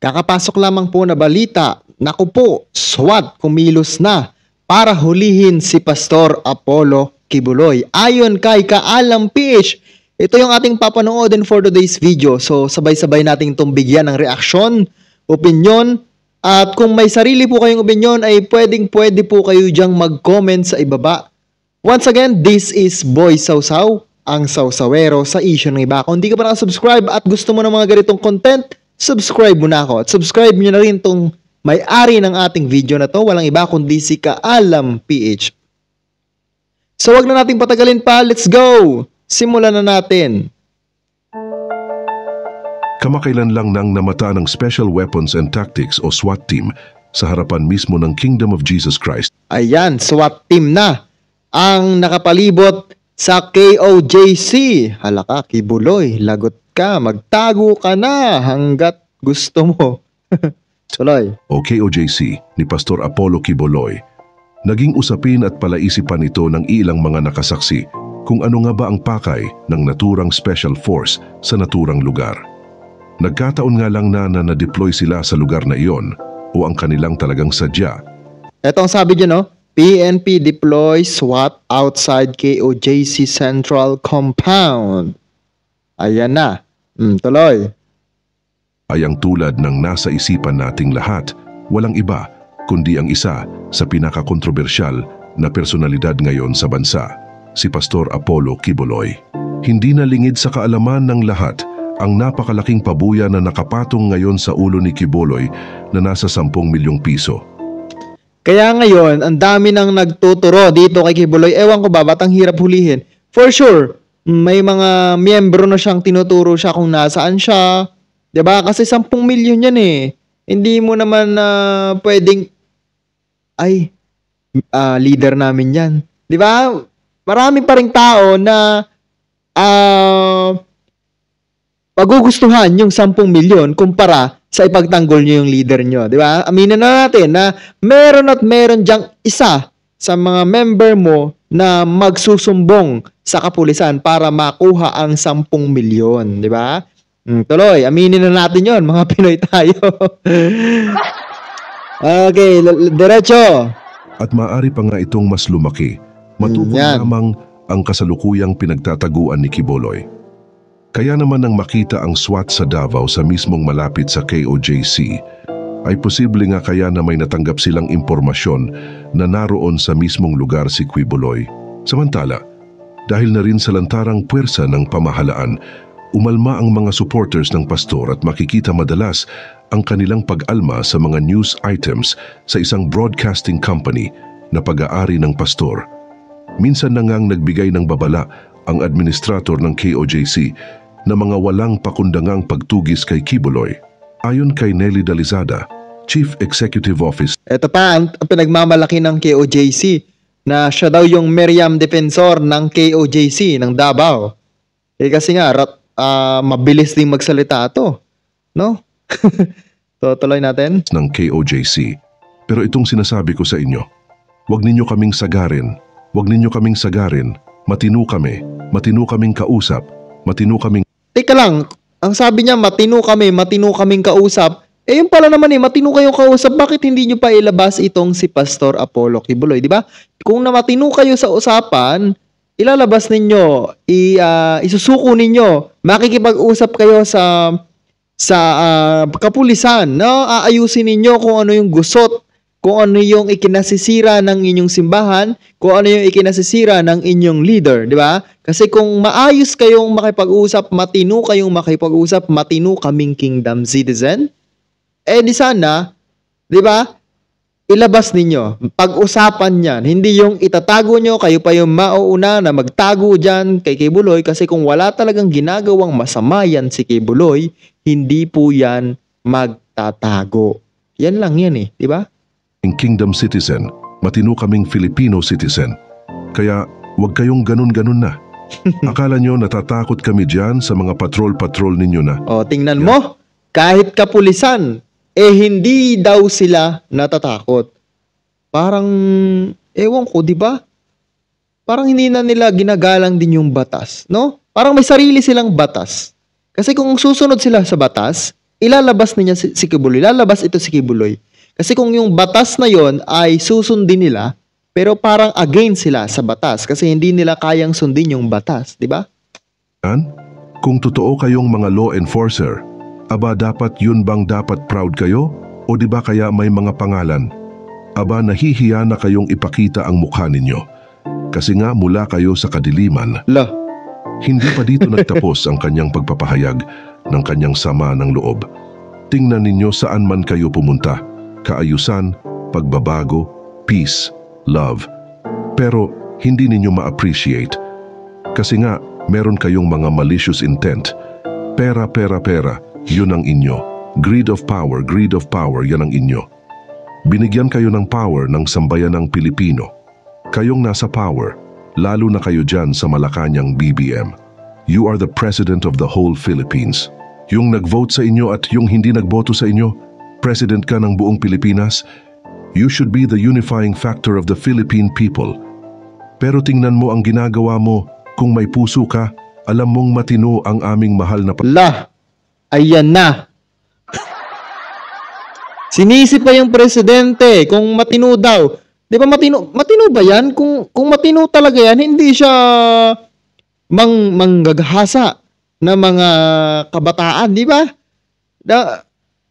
Kakapasok lamang po na balita, naku po, SWAT kumilos na para hulihin si Pastor Apollo Kibuloy. Ayon kay Kaalam PH, ito yung ating papanoodin for today's video. So sabay-sabay nating itong bigyan ng reaksyon, opinion, at kung may sarili po kayong opinion ay pwede po kayo dyang mag-comment sa ibaba. Once again, this is Boy Sausaw, ang sausawero sa issue ng iba. Kung hindi ka pa nakasubscribe at gusto mo ng mga ganitong content, subscribe mo na ako. At subscribe nyo na rin itong may-ari ng ating video na to. Walang iba kundi si Kaalam PH. So wag na nating patagalin pa. Let's go! Simulan na natin. Kamakailan lang nang namata ng Special Weapons and Tactics o SWAT team sa harapan mismo ng Kingdom of Jesus Christ. Ayan, SWAT team na ang nakapalibot sa KOJC. Hala ka, Kibuloy, lagot ka, magtago ka na hanggat gusto mo. Tuloy. O KOJC ni Pastor Apollo Kibuloy. Naging usapin at palaisipan ito ng ilang mga nakasaksi kung ano nga ba ang pakay ng naturang special force sa naturang lugar. Nagkataon nga lang na na-deploy sila sa lugar na iyon o ang kanilang talagang sadya. Ito ang sabi dyan, no? PNP deploy SWAT outside KOJC Central Compound. Ayan na. Tuloy. Ay ang tulad ng nasa isipan nating lahat, walang iba kundi ang isa sa pinakakontrobersyal na personalidad ngayon sa bansa, si Pastor Apollo Kibuloy. Hindi na lingid sa kaalaman ng lahat ang napakalaking pabuya na nakapatong ngayon sa ulo ni Kibuloy na nasa 10 milyong piso. Kaya ngayon, ang dami nang nagtuturo dito kay Kibuloy. Ewan ko ba, ba't ang hirap hulihin? For sure, may mga miyembro na siyang tinuturo siya kung nasaan siya. 'Di ba? Kasi 10 milyon yan eh. Hindi mo naman pwedeng, leader namin yan. 'Di ba? Marami pa ring tao na magugustuhan yung 10 milyon kumpara sa ipagtanggol nyo yung leader nyo. Di ba? Aminin na natin na meron dyang isa sa mga member mo na magsusumbong sa kapulisan para makuha ang 10 milyon. Di ba? Tuloy, aminin na natin yon, mga Pinoy tayo. Okay, diretso. At maaari pa nga itong mas lumaki, matukoy lamang ang kasalukuyang pinagtataguan ni Kibuloy. Kaya naman nang makita ang SWAT sa Davao sa mismong malapit sa KOJC, ay posible nga kaya na may natanggap silang impormasyon na naroon sa mismong lugar si Kibuloy. Samantala, dahil na rin sa lantarang puwersa ng pamahalaan, umalma ang mga supporters ng pastor at makikita madalas ang kanilang pag-alma sa mga news items sa isang broadcasting company na pag-aari ng pastor. Minsan na ngang nagbigay ng babala ang administrator ng KOJC na mga walang pakundangang pagtugis kay Kibuloy. Ayon kay Nelly Dalizada, Chief Executive Officer. Ito pa ang pinagmamalaki ng KOJC na siya daw yung Meriam Defensor ng KOJC ng Davao. Kasi nga mabilis ding magsalita ito, no? Tutuloy natin ng KOJC. Pero itong sinasabi ko sa inyo, wag ninyo kaming sagarin. Wag ninyo kaming sagarin. Matino kaming kausap, matino kaming... Teka lang, ang sabi niya matino kaming kausap. Yung pala naman matino kayong kausap, bakit hindi nyo pa ilabas itong si Pastor Apollo Kibuloy, di ba? Kung na matino kayo sa usapan, ilalabas ninyo, isusuko ninyo, makikipag-usap kayo sa kapulisan, no? Aayusin ninyo kung ano yung gusot, kung ano yung ikinasisira ng inyong simbahan, kung ano yung ikinasisira ng inyong leader, di ba? Kasi kung maayos kayong makipag-usap, matino kaming kingdom citizen, di sana, di ba? Ilabas ninyo, pag-usapan yan, hindi yung itatago nyo, kayo pa yung mauuna na magtago dyan kay Kibuloy, kasi kung wala talagang ginagawang masama yan si Kibuloy, hindi po yan magtatago. Yan lang yan di ba? Kingdom citizen, matino kaming Filipino citizen. Kaya wag kayong ganun-ganun na. Akala nyo natatakot kami dyan sa mga patrol-patrol ninyo na. Tingnan mo, kahit kapulisan, hindi daw sila natatakot. Parang, ewan ko, di ba? Parang hindi na nila ginagalang din yung batas, no? Parang may sarili silang batas. Kasi kung susunod sila sa batas, ilalabas niya si Kibuloy. Lalabas ito si Kibuloy. Kasi kung yung batas na yon ay susundin nila, pero parang against sila sa batas kasi hindi nila kayang sundin yung batas, di ba? Kung totoo kayong mga law enforcer, aba dapat yun bang dapat proud kayo? O di ba kaya may mga pangalan? Aba nahihiya na kayong ipakita ang mukha ninyo. Kasi nga mula kayo sa kadiliman, hindi pa dito nagtapos ang kanyang pagpapahayag ng kanyang sama ng loob. Tingnan ninyo saan man kayo pumunta. Kaayusan, pagbabago, peace, love. Pero hindi ninyo ma-appreciate. Kasi nga, meron kayong mga malicious intent. Pera, yun ang inyo. Greed of power, yan ang inyo. Binigyan kayo ng power ng sambayanang Pilipino. Kayong nasa power, lalo na kayo dyan sa Malacanang BBM. You are the president of the whole Philippines. Yung nag-vote sa inyo at yung hindi nagboto sa inyo, president ka ng buong Pilipinas. You should be the unifying factor of the Philippine people. Pero tingnan mo ang ginagawa mo. Kung may puso ka, alam mong matino ang aming mahal na Ayan na. Sinisi pa yung presidente kung matino daw. Di ba matino ba yan? Kung matino talaga yan, hindi siya manggagahasa na mga kabataan, di ba?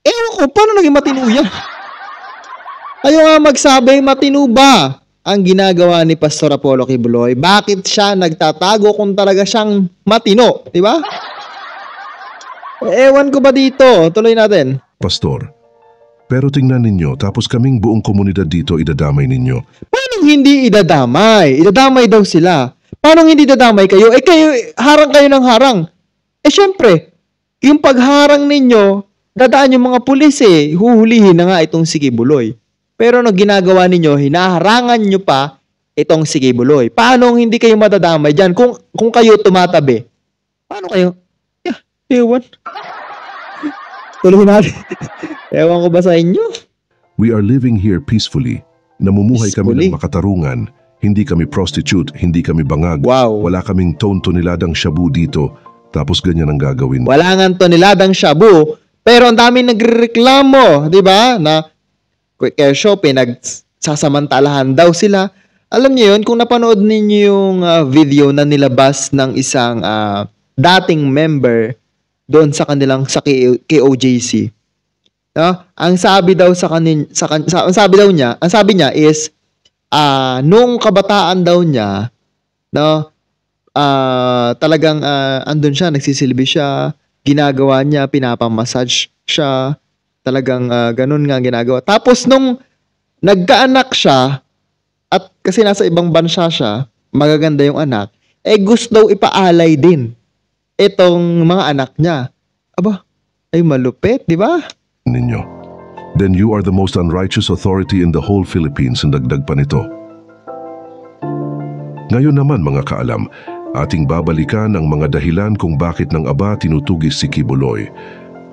Ewan ko, paano naging matino yan? Ayaw nga magsabi, matino ba ang ginagawa ni Pastor Apollo Kibuloy? Bakit siya nagtatago kung talaga siyang matino? Di ba? Ewan ko ba dito? Tuloy natin. Pastor, pero tingnan ninyo, tapos kaming buong komunidad dito idadamay ninyo. Paano hindi idadamay? Idadamay daw sila. Paano hindi idadamay kayo? Kayo, harang kayo ng harang. Syempre, yung pagharang ninyo, dadaan yung mga pulis huhulihin na nga itong si Kibuloy. Pero ano ginagawa ninyo, hinaharangan nyo pa itong si Kibuloy. Paano hindi kayo madadamay dyan kung kayo tumatabi? Paano kayo? Ewan. Tuloy natin. Ewan ko ba sa inyo? We are living here peacefully. Namumuhay kami ng makatarungan. Hindi kami prostitute, hindi kami bangag. Wow. Wala kaming toniladang shabu dito. Tapos ganyan ang gagawin. Wala nga toniladang shabu. Pero ang dami nagrereklamo, di ba? Na kesyo, pinagsasamantalahan daw sila. Alam niyo yun, kung napanood ninyo yung video na nilabas ng isang dating member doon sa kanilang sa KOJC. No? Ang sabi daw ang sabi niya is nung kabataan daw niya, no, talagang andun siya, nagsisilbi siya, ginagawa niya, pinapamassage siya, talagang ganun nga ginagawa. Tapos nung nagkaanak siya, at kasi nasa ibang bansa siya, magaganda yung anak, gusto daw ipaalay din itong mga anak niya. Aba, ay malupit, di ba? Ninyo. Then you are the most unrighteous authority in the whole Philippines, ang dagdag pa nito. Ngayon naman mga kaalam, ating babalikan ang mga dahilan kung bakit ng aba tinutugis si Kibuloy.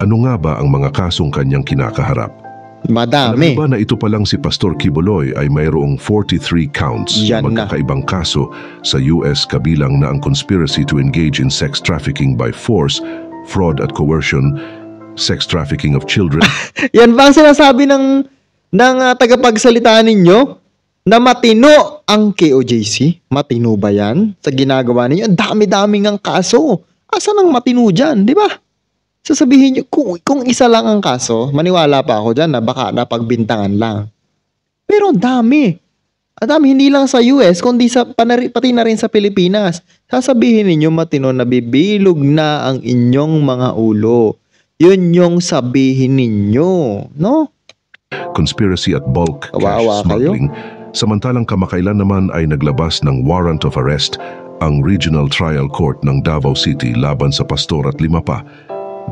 Ano nga ba ang mga kasong kanyang kinakaharap? Madami. Alam ba na ito pa lang si Pastor Kibuloy ay mayroong 43 counts na magkakaibang kaso sa US, kabilang na ang conspiracy to engage in sex trafficking by force, fraud at coercion, sex trafficking of children. Yan ba ang sinasabi ng tagapagsalita ninyo? Na matino ang KOJC? Matino ba yan? Sa ginagawa ninyo? Ang dami-daming ang kaso. Asan ang matino dyan? Di ba? Sasabihin nyo, kung isa lang ang kaso, maniwala pa ako dyan na baka napagbintangan lang. Pero ang dami. Ang dami, hindi lang sa US, kundi pati na rin sa Pilipinas. Sasabihin ninyo, matino, nabibilog na ang inyong mga ulo. Yun yung sabihin ninyo, no? Conspiracy at bulk Kawawa cash smuggling. Samantalang kamakailan naman ay naglabas ng warrant of arrest ang Regional Trial Court ng Davao City laban sa pastor at 5 pa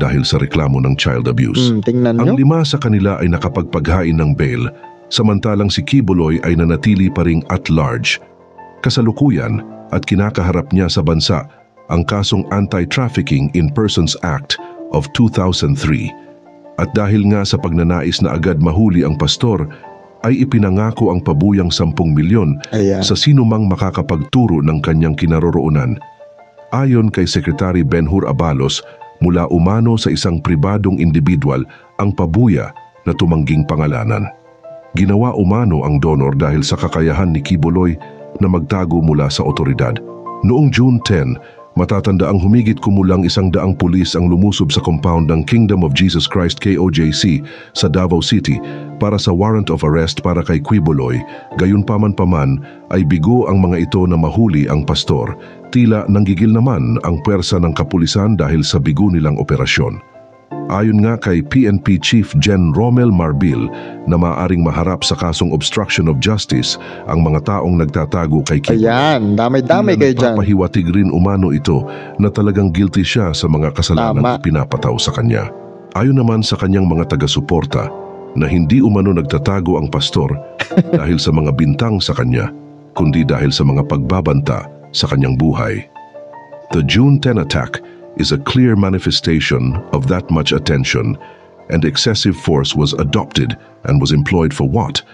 dahil sa reklamo ng child abuse. Tingnan Ang nyo. 5 sa kanila ay nakapagpaghain ng bail, samantalang si Kibuloy ay nanatili pa ring at large. Kasalukuyan at kinakaharap niya sa bansa ang kasong Anti-Trafficking in Persons Act of 2003. At dahil nga sa pagnanais na agad mahuli ang pastor, ay ipinangako ang pabuyang 10 milyon sa sinumang makakapagturo ng kanyang kinaroroonan. Ayon kay Secretary Benhur Abalos, mula umano sa isang pribadong individual ang pabuya na tumangging pangalanan. Ginawa umano ang donor dahil sa kakayahan ni Quiboloy na magtago mula sa otoridad. Noong June 10, matatanda ang humigit kumulang 100 pulis ang lumusob sa compound ng Kingdom of Jesus Christ KOJC sa Davao City para sa warrant of arrest para kay Quiboloy. Gayunpaman ay bigo ang mga ito na mahuli ang pastor. Tila nanggigil naman ang puwersa ng kapulisan dahil sa bigo nilang operasyon. Ayon nga kay PNP Chief Gen Romel Marbil na maaaring maharap sa kasong obstruction of justice ang mga taong nagtatago kay Quiboloy. Ayan, damay-damay kayo dyan. Papahiwatig rin umano ito na talagang guilty siya sa mga kasalanan pinapataw sa kanya. Ayon naman sa kanyang mga taga-suporta na hindi umano nagtatago ang pastor dahil sa mga bintang sa kanya, kundi dahil sa mga pagbabanta sa kanyang buhay. The June 10 attack is a clear manifestation of that much attention, and excessive force was adopted and was employed for what?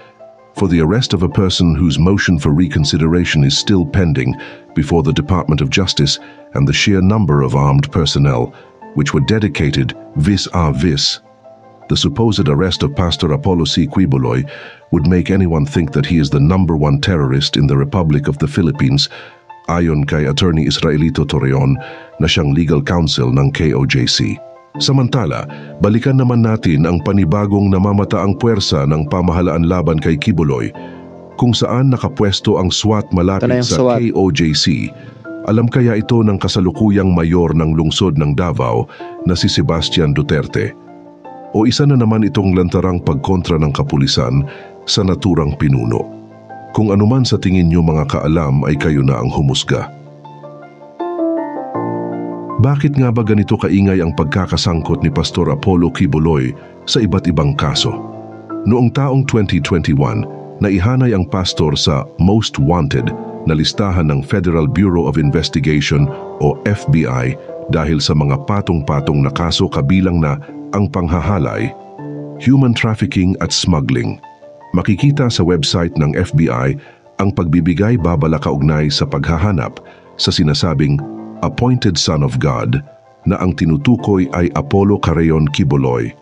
For the arrest of a person whose motion for reconsideration is still pending before the Department of Justice, and the sheer number of armed personnel which were dedicated vis-a-vis. The supposed arrest of Pastor Apollo C. Quiboloy would make anyone think that he is the #1 terrorist in the Republic of the Philippines, ayon kay Attorney Israelito Torreon na siyang legal counsel ng KOJC. Samantala, balikan naman natin ang panibagong namamataang puwersa ng pamahalaan laban kay Quiboloy, kung saan nakapwesto ang SWAT malapit sa SWAT. KOJC. Alam kaya ito ng kasalukuyang mayor ng lungsod ng Davao na si Sebastian Duterte? O isa na naman itong lantarang pagkontra ng kapulisan sa naturang pinuno? Kung anuman sa tingin nyo mga kaalam ay kayo na ang humusga. Bakit nga ba ganito kaingay ang pagkakasangkot ni Pastor Apollo Quiboloy sa iba't ibang kaso? Noong taong 2021, naihanay ang pastor sa Most Wanted na listahan ng Federal Bureau of Investigation o FBI dahil sa mga patong-patong na kaso kabilang na ang panghahalay, human trafficking at smuggling. Makikita sa website ng FBI ang pagbibigay babala kaugnay sa paghahanap sa sinasabing appointed son of God na ang tinutukoy ay Apollo Carreon Quiboloy,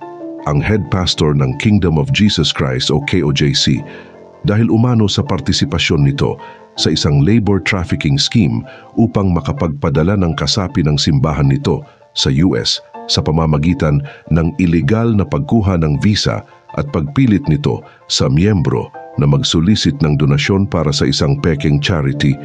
ang head pastor ng Kingdom of Jesus Christ o KOJC, dahil umano sa partisipasyon nito sa isang labor trafficking scheme upang makapagpadala ng kasapi ng simbahan nito sa US sa pamamagitan ng ilegal na pagkuha ng visa at pagpilit nito sa miyembro na magsolicit ng donasyon para sa isang peking charity.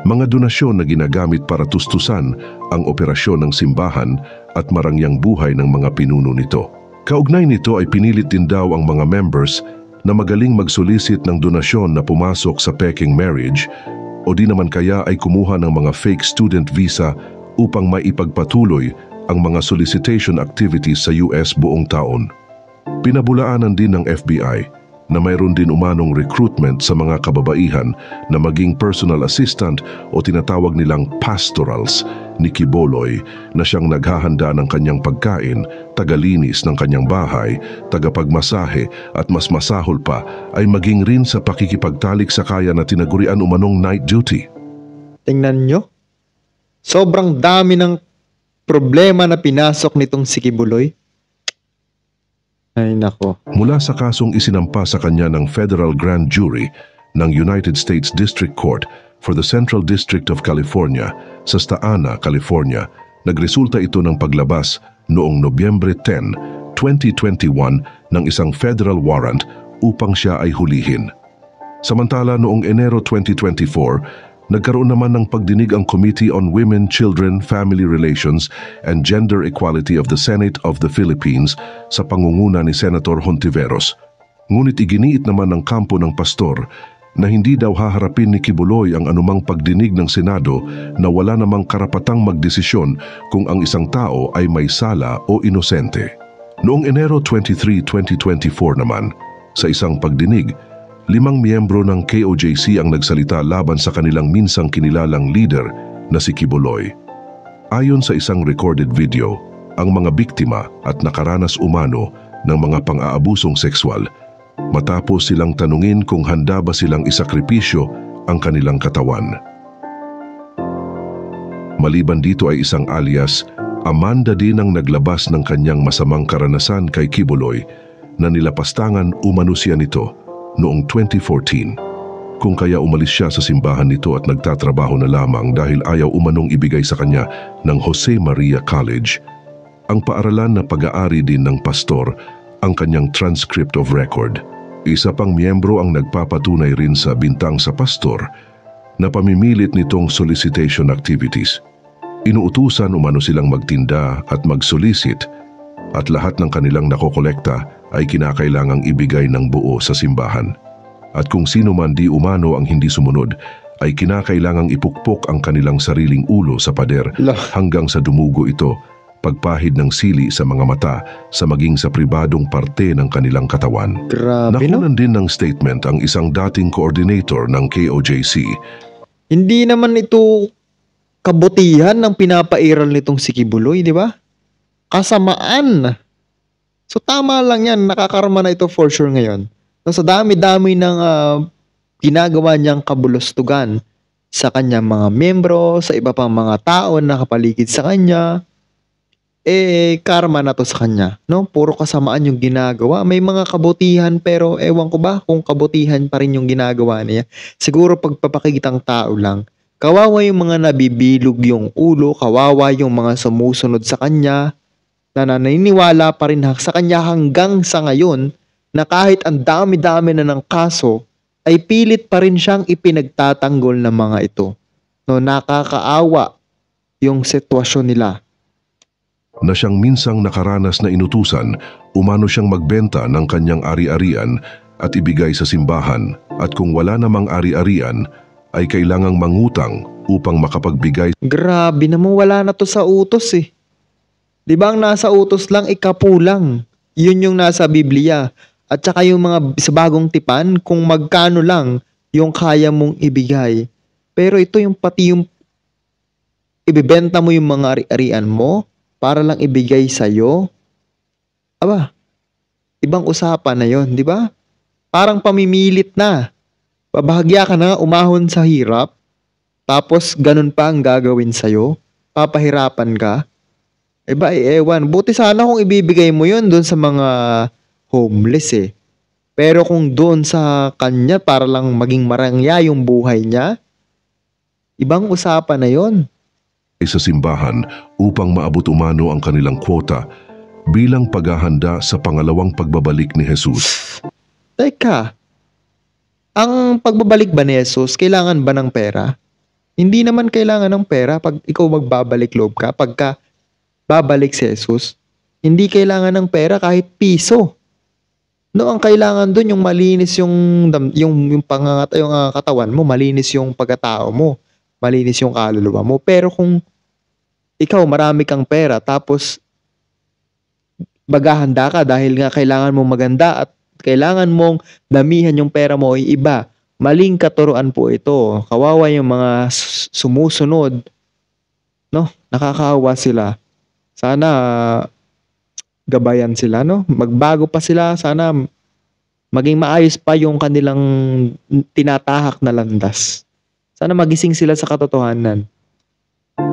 Mga donasyon na ginagamit para tustusan ang operasyon ng simbahan at marangyang buhay ng mga pinuno nito. Kaugnay nito ay pinilit din daw ang mga members na magaling magsolicit ng donasyon na pumasok sa peking marriage o di naman kaya ay kumuha ng mga fake student visa upang maipagpatuloy ang mga solicitation activities sa US buong taon. Pinabulaanan din ng FBI na mayroon din umanong recruitment sa mga kababaihan na maging personal assistant o tinatawag nilang pastorals ni Quiboloy na siyang naghahanda ng kanyang pagkain, tagalinis ng kanyang bahay, tagapagmasahe at mas masahol pa ay maging rin sa pakikipagtalik sa kaya na tinagurian umanong night duty. Tingnan nyo, sobrang dami ng problema na pinasok nitong si Quiboloy. Ay nako. Mula sa kasong isinampa sa kanya ng Federal Grand Jury ng United States District Court for the Central District of California sa Santa Ana, California, nagresulta ito ng paglabas noong Nobyembre 10, 2021 ng isang federal warrant upang siya ay hulihin. Samantala noong Enero 2024, nagkaroon naman ng pagdinig ang Committee on Women, Children, Family Relations, and Gender Equality of the Senate of the Philippines sa pangunguna ni Senator Hontiveros. Ngunit iginiit naman ng kampo ng pastor na hindi daw haharapin ni Quiboloy ang anumang pagdinig ng Senado na wala namang karapatang magdesisyon kung ang isang tao ay may sala o inosente. Noong Enero 23, 2024 naman, sa isang pagdinig, 5 miyembro ng KOJC ang nagsalita laban sa kanilang minsang kinilalang leader na si Quiboloy. Ayon sa isang recorded video, ang mga biktima at nakaranas umano ng mga pang-aabusong sexual matapos silang tanungin kung handa ba silang isakripisyo ang kanilang katawan. Maliban dito ay isang alias Amanda din ang naglabas ng kanyang masamang karanasan kay Kibuloy na nilapastangan umano siya nito noong 2014. Kung kaya umalis siya sa simbahan nito at nagtatrabaho na lamang dahil ayaw umanong ibigay sa kanya ng Jose Maria College. Ang paaralan na pag-aari din ng pastor ang kanyang transcript of record. Isa pang miyembro ang nagpapatunay rin sa bintang sa pastor na pamimilit nitong solicitation activities. Inuutusan umano silang magtinda at mag-solicit at lahat ng kanilang nakokolekta ay kinakailangang ibigay ng buo sa simbahan. At kung sino man di umano ang hindi sumunod, ay kinakailangang ipukpok ang kanilang sariling ulo sa pader hanggang sa dumugo ito, pagpahid ng sili sa mga mata sa maging sa pribadong parte ng kanilang katawan. Grabe, no? Nakunan din ng statement ang isang dating coordinator ng KOJC. Hindi naman ito kabutihan ng pinapairal nitong si Kibuloy, di ba? Kasamaan. So tama lang yan, nakakarma na ito for sure ngayon. No, sa dami-dami ng ginagawa niyang kabulustugan sa kanyang mga membro, sa iba pang mga tao na nakapaligid sa kanya, karma na to sa kanya. No? Puro kasamaan yung ginagawa. May mga kabutihan pero ewan ko ba kung kabutihan pa rin yung ginagawa niya. Siguro pagpapakitang tao lang. Kawawa yung mga nabibilog yung ulo, kawawa yung mga sumusunod sa kanya, na naniniwala pa rin sa kanya hanggang sa ngayon, na kahit ang dami-dami na ng kaso, ay pilit pa rin siyang ipinagtatanggol ng mga ito. No, nakakaawa yung sitwasyon nila. Na siyang minsang nakaranas na inutusan, umano siyang magbenta ng kanyang ari-arian at ibigay sa simbahan, at kung wala namang ari-arian, ay kailangang mangutang upang makapagbigay. Grabe naman, wala na to sa utos eh. Di ba ang nasa utos lang, ikapulang. Yun yung nasa Biblia. At saka yung mga sa bagong tipan, kung magkano lang yung kaya mong ibigay. Pero ito yung pati yung ibibenta mo yung mga ari-arian mo para lang ibigay sa'yo. Aba, ibang usapan na yon, di ba? Parang pamimilit na. Babahagya ka na, umahon sa hirap, tapos ganun pa ang gagawin sa'yo. Papahirapan ka. Ewan. Buti sana kung ibibigay mo yun doon sa mga homeless eh. Pero kung doon sa kanya para lang maging marangya yung buhay niya, ibang usapan na yon. Sa simbahan upang maabot umano ang kanilang kwota bilang paghahanda sa pangalawang pagbabalik ni Jesus. Teka, ang pagbabalik ba ni Jesus, kailangan ba ng pera? Hindi naman kailangan ng pera pag ikaw magbabalik loob ka. Pagka babalik si Jesus, hindi kailangan ng pera kahit piso. No, ang kailangan doon yung malinis yung katawan mo, malinis yung pagkatao mo, malinis yung kaluluwa mo. Pero kung ikaw marami kang pera tapos maghahanda ka dahil nga kailangan mong maganda at kailangan mong damihan yung pera mo ay iba, maling katuruan po ito. Kawawa yung mga sumusunod. No, nakakaawa sila. Sana gabayan sila, no? Magbago pa sila, sana maging maayos pa yung kanilang tinatahak na landas. Sana magising sila sa katotohanan.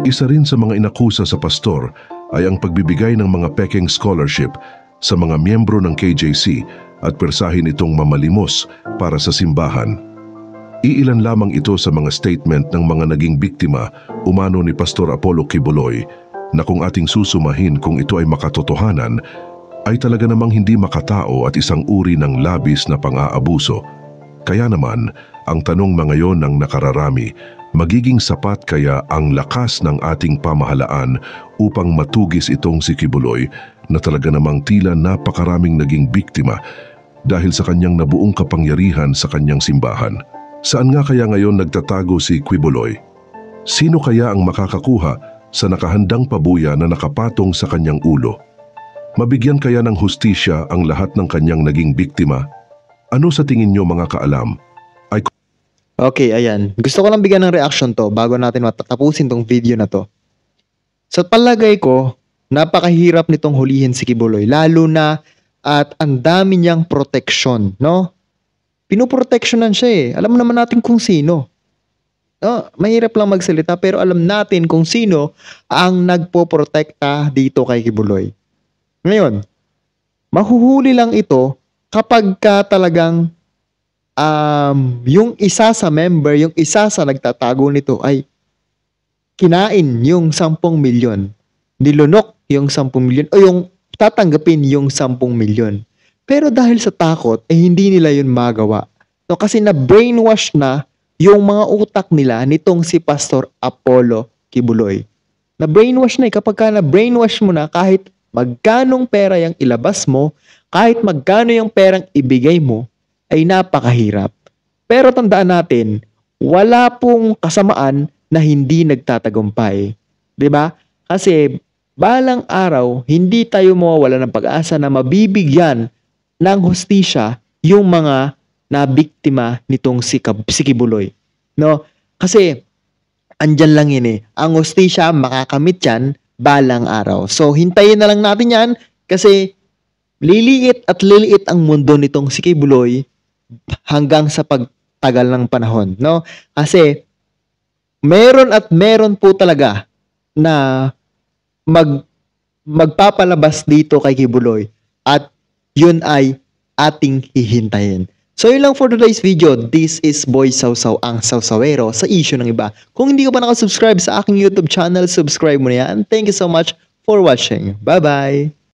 Isa rin sa mga inakusa sa pastor ay ang pagbibigay ng mga peking scholarship sa mga miyembro ng KJC at persahin itong mamalimos para sa simbahan. Iilan lamang ito sa mga statement ng mga naging biktima umano ni Pastor Apollo Kibuloy na kung ating susumahin kung ito ay makatotohanan, ay talaga namang hindi makatao at isang uri ng labis na pang-aabuso. Kaya naman, ang tanong ngayon ng nakararami, magiging sapat kaya ang lakas ng ating pamahalaan upang matugis itong si Kibuloy na talaga namang tila napakaraming naging biktima dahil sa kanyang nabuong kapangyarihan sa kanyang simbahan. Saan nga kaya ngayon nagtatago si Kibuloy? Sino kaya ang makakakuha sa nakahandang pabuya na nakapatong sa kanyang ulo? Mabigyan kaya ng hustisya ang lahat ng kanyang naging biktima? Ano sa tingin nyo mga kaalam? Okay, ayan. Gusto ko lang bigyan ng reaction to bago natin matatapusin tong video na to. Sa palagay ko, napakahirap nitong hulihin si Kibuloy, lalo na at ang dami niyang protection, no? Pinoproteksyonan siya eh. Alam naman natin kung sino. Mahirap lang magsalita pero alam natin kung sino ang nagpoprotekta dito kay Kibuloy. Ngayon, mahuhuli lang ito kapag ka talagang yung isa sa member, yung isa sa nagtatago nito ay kinain yung 10 milyon, nilunok yung 10 milyon o yung tatanggapin yung 10 milyon. Pero dahil sa takot, hindi nila yun magawa. No, kasi na-brainwash na yung mga utak nila nitong si Pastor Apollo Kibuloy. Na-brainwash na kapag ka na-brainwash mo na kahit magkanong pera yung ilabas mo, kahit magkano yung perang ibigay mo, ay napakahirap. Pero tandaan natin, wala pong kasamaan na hindi nagtatagumpay. 'Di ba? Kasi balang araw, hindi tayo mawawala ng pag-asa na mabibigyan ng hustisya yung mga nabiktima nitong si Kibuloy. No? Kasi andyan lang yun eh. Ang hustisya makakamit yan balang araw. So hintayin na lang natin yan kasi liliit at liliit ang mundo nitong si Kibuloy hanggang sa pagtagal ng panahon, no? Kasi meron at meron po talaga na magpapalabas dito kay Kibuloy at yun ay ating hihintayin. So yun lang for today's video. This is Boy Sausaw, ang Sausawero sa issue ng iba. Kung hindi ka pa nakasubscribe sa aking YouTube channel, subscribe mo na yan. Thank you so much for watching. Bye-bye!